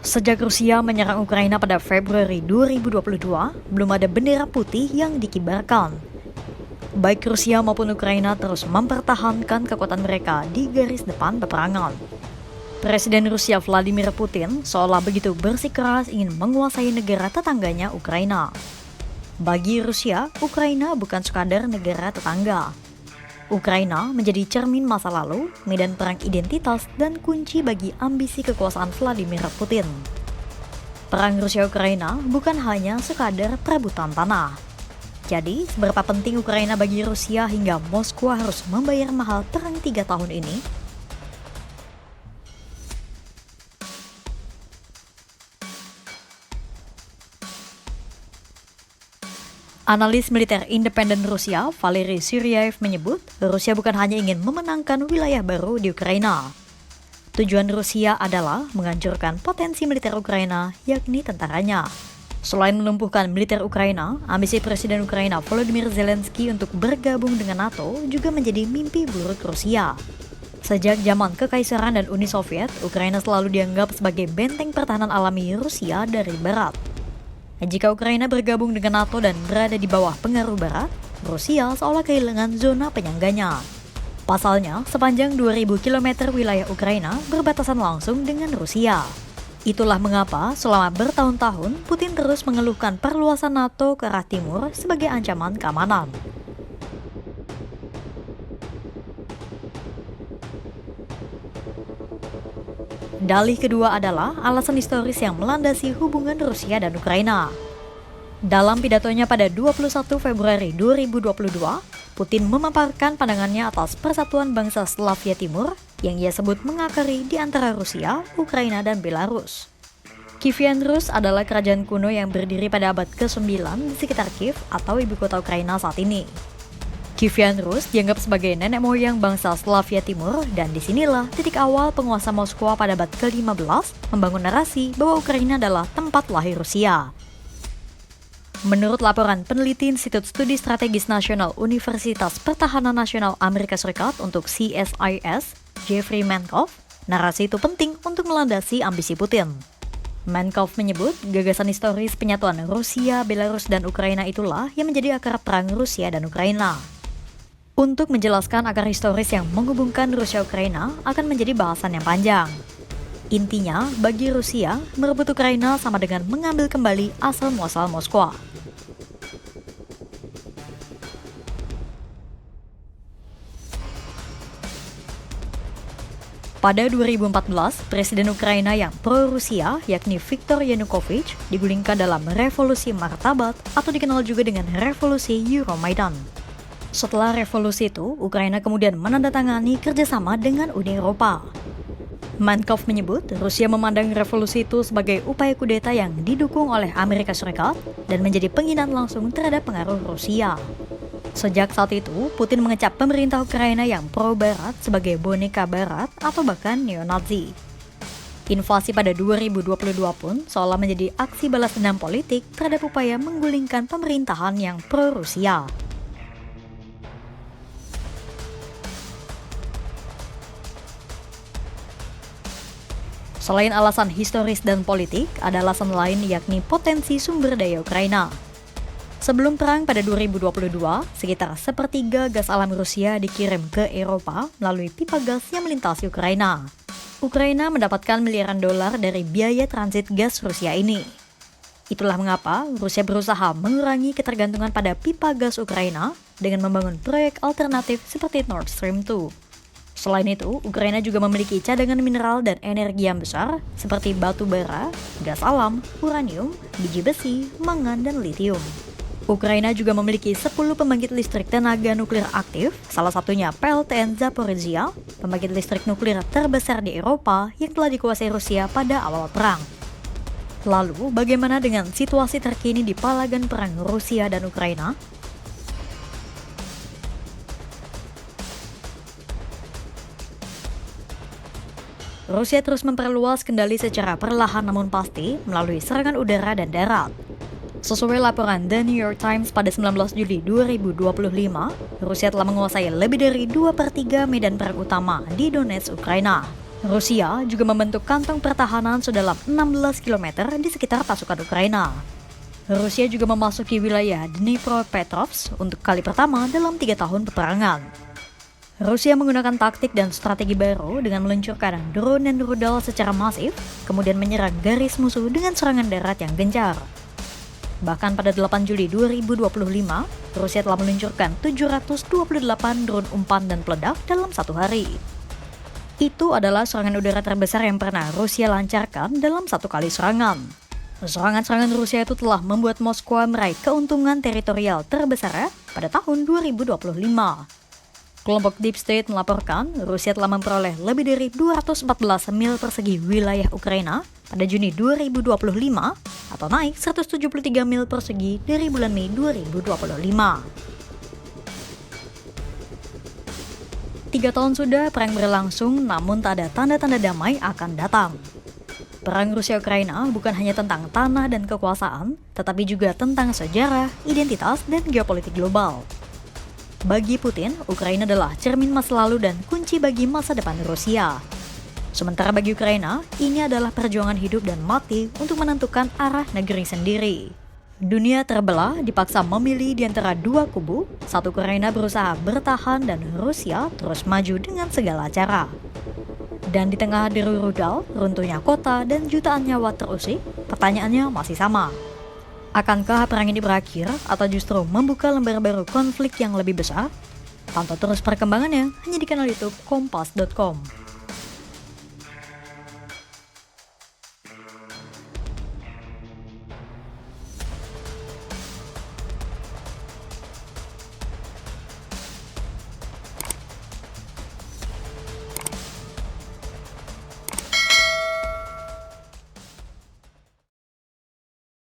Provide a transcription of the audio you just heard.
Sejak Rusia menyerang Ukraina pada Februari 2022, belum ada bendera putih yang dikibarkan. Baik Rusia maupun Ukraina terus mempertahankan kekuatan mereka di garis depan peperangan. Presiden Rusia Vladimir Putin seolah begitu bersikeras ingin menguasai negara tetangganya Ukraina. Bagi Rusia, Ukraina bukan sekadar negara tetangga. Ukraina menjadi cermin masa lalu, medan perang identitas, dan kunci bagi ambisi kekuasaan Vladimir Putin. Perang Rusia-Ukraina bukan hanya sekadar perebutan tanah. Jadi, seberapa penting Ukraina bagi Rusia hingga Moskwa harus membayar mahal perang 3 tahun ini? Analis militer independen Rusia, Valery Zhiryaev menyebut, Rusia bukan hanya ingin memenangkan wilayah baru di Ukraina. Tujuan Rusia adalah menghancurkan potensi militer Ukraina, yakni tentaranya. Selain melumpuhkan militer Ukraina, ambisi Presiden Ukraina Volodymyr Zelensky untuk bergabung dengan NATO juga menjadi mimpi buruk Rusia. Sejak zaman Kekaisaran dan Uni Soviet, Ukraina selalu dianggap sebagai benteng pertahanan alami Rusia dari Barat. Jika Ukraina bergabung dengan NATO dan berada di bawah pengaruh Barat, Rusia seolah kehilangan zona penyangganya. Pasalnya, sepanjang 2.000 km wilayah Ukraina berbatasan langsung dengan Rusia. Itulah mengapa selama bertahun-tahun Putin terus mengeluhkan perluasan NATO ke arah timur sebagai ancaman keamanan. Dalih kedua adalah alasan historis yang melandasi hubungan Rusia dan Ukraina. Dalam pidatonya pada 21 Februari 2022, Putin memaparkan pandangannya atas persatuan bangsa Slavia Timur yang ia sebut mengakari di antara Rusia, Ukraina, dan Belarus. Kievan Rus adalah kerajaan kuno yang berdiri pada abad ke-9 di sekitar Kiev atau ibu kota Ukraina saat ini. Kievan Rus dianggap sebagai nenek moyang bangsa Slavia Timur, dan disinilah titik awal penguasa Moskwa pada abad ke-15 membangun narasi bahwa Ukraina adalah tempat lahir Rusia. Menurut laporan peneliti Institut Studi Strategis Nasional Universitas Pertahanan Nasional Amerika Serikat untuk CSIS, Jeffrey Menkoff, narasi itu penting untuk melandasi ambisi Putin. Menkoff menyebut gagasan historis penyatuan Rusia, Belarus, dan Ukraina itulah yang menjadi akar perang Rusia dan Ukraina. Untuk menjelaskan akar historis yang menghubungkan Rusia-Ukraina akan menjadi bahasan yang panjang. Intinya, bagi Rusia, merebut Ukraina sama dengan mengambil kembali asal-muasal Moskwa. Pada 2014, Presiden Ukraina yang pro-Rusia, yakni Viktor Yanukovych, digulingkan dalam revolusi martabat atau dikenal juga dengan revolusi Euromaidan. Setelah revolusi itu, Ukraina kemudian menandatangani kerjasama dengan Uni Eropa. Menkoff menyebut Rusia memandang revolusi itu sebagai upaya kudeta yang didukung oleh Amerika Serikat dan menjadi penghinaan langsung terhadap pengaruh Rusia. Sejak saat itu, Putin mengecap pemerintah Ukraina yang pro-Barat sebagai boneka Barat atau bahkan neo-Nazi. Invasi pada 2022 pun seolah menjadi aksi balas dendam politik terhadap upaya menggulingkan pemerintahan yang pro-Rusia. Selain alasan historis dan politik, ada alasan lain yakni potensi sumber daya Ukraina. Sebelum perang pada 2022, sekitar sepertiga gas alam Rusia dikirim ke Eropa melalui pipa gas yang melintasi Ukraina. Ukraina mendapatkan miliaran dolar dari biaya transit gas Rusia ini. Itulah mengapa Rusia berusaha mengurangi ketergantungan pada pipa gas Ukraina dengan membangun proyek alternatif seperti Nord Stream 2. Selain itu, Ukraina juga memiliki cadangan mineral dan energi yang besar seperti batu bara, gas alam, uranium, biji besi, mangan, dan litium. Ukraina juga memiliki 10 pembangkit listrik tenaga nuklir aktif, salah satunya PLTN Zaporizhia, pembangkit listrik nuklir terbesar di Eropa yang telah dikuasai Rusia pada awal perang. Lalu, bagaimana dengan situasi terkini di palagan perang Rusia dan Ukraina? Rusia terus memperluas kendali secara perlahan namun pasti melalui serangan udara dan darat. Sesuai laporan The New York Times pada 19 Juli 2025, Rusia telah menguasai lebih dari 2/3 medan perang utama di Donetsk, Ukraina. Rusia juga membentuk kantong pertahanan sedalam 16 km di sekitar pasukan Ukraina. Rusia juga memasuki wilayah Dnipropetrovsk untuk kali pertama dalam 3 tahun peperangan. Rusia menggunakan taktik dan strategi baru dengan meluncurkan drone dan rudal secara masif, kemudian menyerang garis musuh dengan serangan darat yang gencar. Bahkan pada 8 Juli 2025, Rusia telah meluncurkan 728 drone umpan dan peledak dalam satu hari. Itu adalah serangan udara terbesar yang pernah Rusia lancarkan dalam satu kali serangan. Serangan-serangan Rusia itu telah membuat Moskwa meraih keuntungan teritorial terbesar pada tahun 2025. Kelompok Deep State melaporkan Rusia telah memperoleh lebih dari 214 mil persegi wilayah Ukraina pada Juni 2025 atau naik 173 mil persegi dari bulan Mei 2025. 3 tahun sudah perang berlangsung, namun tak ada tanda-tanda damai akan datang. Perang Rusia-Ukraina bukan hanya tentang tanah dan kekuasaan, tetapi juga tentang sejarah, identitas, dan geopolitik global. Bagi Putin, Ukraina adalah cermin masa lalu dan kunci bagi masa depan Rusia. Sementara bagi Ukraina, ini adalah perjuangan hidup dan mati untuk menentukan arah negeri sendiri. Dunia terbelah, dipaksa memilih di antara dua kubu. Satu, Ukraina berusaha bertahan dan Rusia terus maju dengan segala cara. Dan di tengah deru rudal, runtuhnya kota, dan jutaan nyawa terusik, pertanyaannya masih sama. Akankah perang ini berakhir atau justru membuka lembar baru konflik yang lebih besar? Pantau terus perkembangannya hanya di kanal YouTube Kompas.com.